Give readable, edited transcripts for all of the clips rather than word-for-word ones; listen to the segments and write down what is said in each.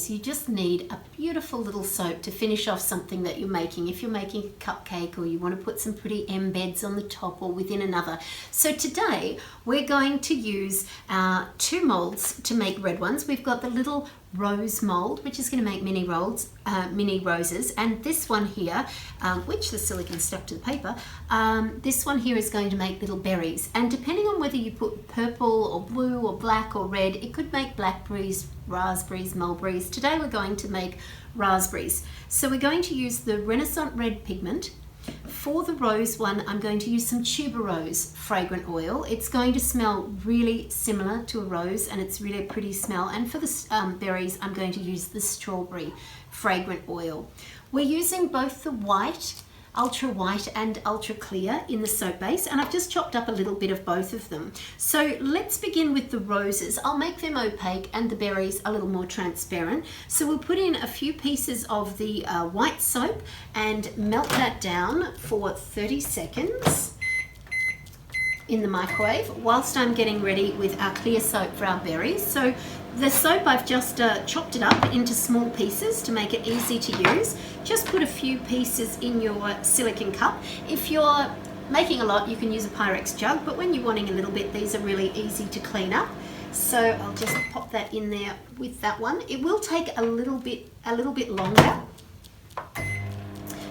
berries, you just need a beautiful little soap to finish off something that you're making. If you're making a cupcake or you want to put some pretty embeds on the top or within another. So today we're going to use our 2 molds to make red ones. We've got the little rose mold, which is going to make mini roses, and this one here, which the silicone stuck to the paper, this one here is going to make little berries, and depending on whether you put purple or blue or black or red, it could make blackberries, raspberries, mulberries. Today we're going to make raspberries. So we're going to use the Renaissance red pigment. For the rose one, I'm going to use some tuberose fragrant oil. It's going to smell really similar to a rose, and it's really a pretty smell. And for the berries, I'm going to use the strawberry fragrant oil. We're using both the white, ultra white and ultra clear in the soap base, and I've just chopped up a little bit of both of them. So let's begin with the roses. I'll make them opaque and the berries a little more transparent. So we'll put in a few pieces of the white soap and melt that down for 30 seconds in the microwave whilst I'm getting ready with our clear soap for our berries. So the soap, I've just chopped it up into small pieces to make it easy to use. Just put a few pieces in your silicone cup. If you're making a lot, you can use a Pyrex jug, but when you're wanting a little bit, these are really easy to clean up. So I'll just pop that in there with that one. It will take a little bit longer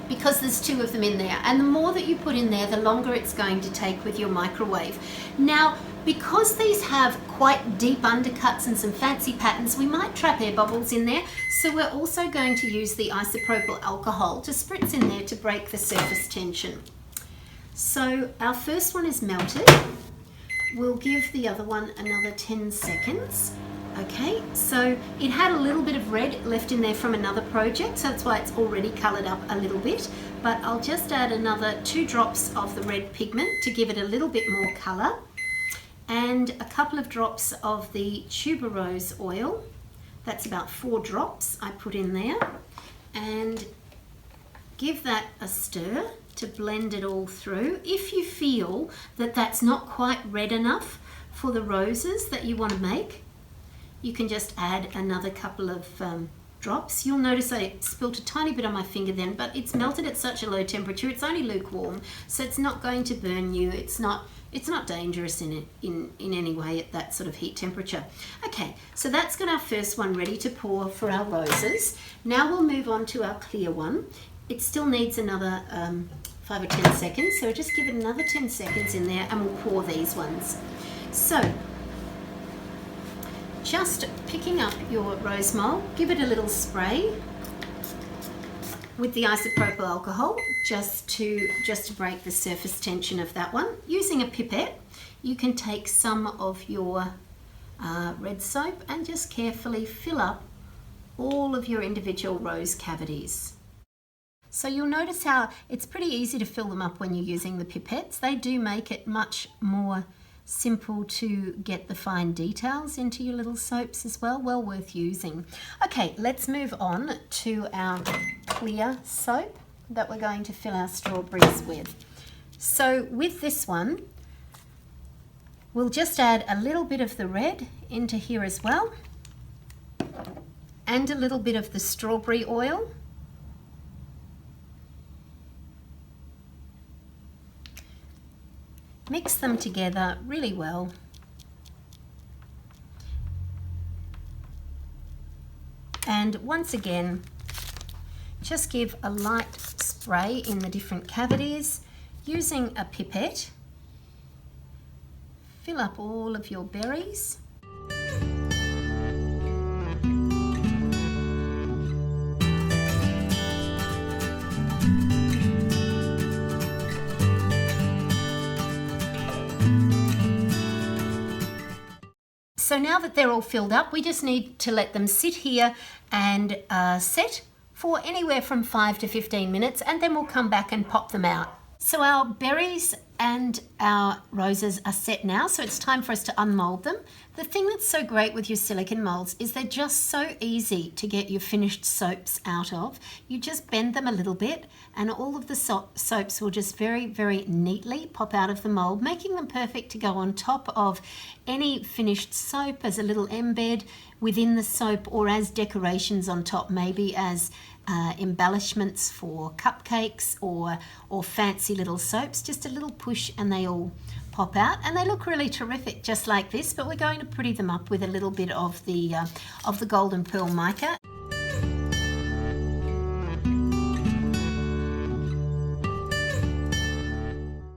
because there's 2 of them in there, and the more that you put in there, the longer it's going to take with your microwave. Now, because these have quite deep undercuts and some fancy patterns, we might trap air bubbles in there, so we're also going to use the isopropyl alcohol to spritz in there to break the surface tension. So our first one is melted. We'll give the other one another 10 seconds. Okay, so it had a little bit of red left in there from another project, so that's why it's already coloured up a little bit, but I'll just add another 2 drops of the red pigment to give it a little bit more colour, and a couple of drops of the tuberose oil. That's about 4 drops I put in there, and give that a stir to blend it all through. If you feel that that's not quite red enough for the roses that you want to make, you can just add another couple of drops. You'll notice I spilt a tiny bit on my finger then, but it's melted at such a low temperature, it's only lukewarm, so it's not going to burn you. It's not dangerous in any way at that sort of heat temperature. Okay, so that's got our first one ready to pour for our roses. Now we'll move on to our clear one. It still needs another 5 or 10 seconds, so just give it another 10 seconds in there and we'll pour these ones. So just picking up your rose mold, give it a little spray with the isopropyl alcohol just to break the surface tension of that one. Using a pipette, you can take some of your red soap and just carefully fill up all of your individual rose cavities. So you'll notice how it's pretty easy to fill them up when you're using the pipettes. They do make it much more simple to get the fine details into your little soaps as well. Well worth using. Okay, let's move on to our clear soap that we're going to fill our strawberries with. So with this one, we'll just add a little bit of the red into here as well, and a little bit of the strawberry oil. Mix them together really well. And once again, just give a light spray in the different cavities using a pipette. Fill up all of your berries. So now that they're all filled up, we just need to let them sit here and set for anywhere from 5 to 15 minutes, and then we'll come back and pop them out. So our berries And our roses are set now, so it's time for us to unmold them. The thing that's so great with your silicone molds is they're just so easy to get your finished soaps out of. You just bend them a little bit and all of the soaps will just very, very neatly pop out of the mold, making them perfect to go on top of any finished soap as a little embed within the soap, or as decorations on top, maybe as embellishments for cupcakes or fancy little soaps. Just a little push and they all pop out, and they look really terrific just like this. But we're going to pretty them up with a little bit of the golden pearl mica.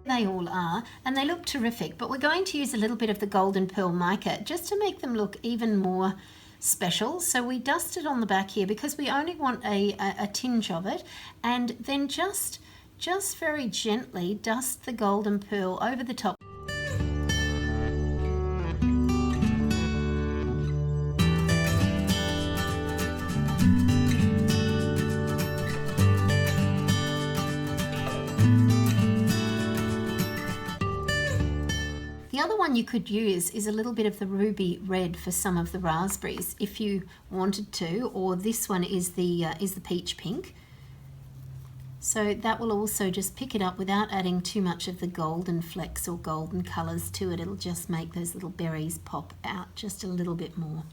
They all are, and they look terrific, but we're going to use a little bit of the golden pearl mica just to make them look even more special. So we dust it on the back here because we only want a tinge of it, and then just very gently dust the golden pearl over the top. The other one you could use is a little bit of the ruby red for some of the raspberries if you wanted to, or this one is the peach pink. So that will also just pick it up without adding too much of the golden flecks or golden colours to it. It'll just make those little berries pop out just a little bit more.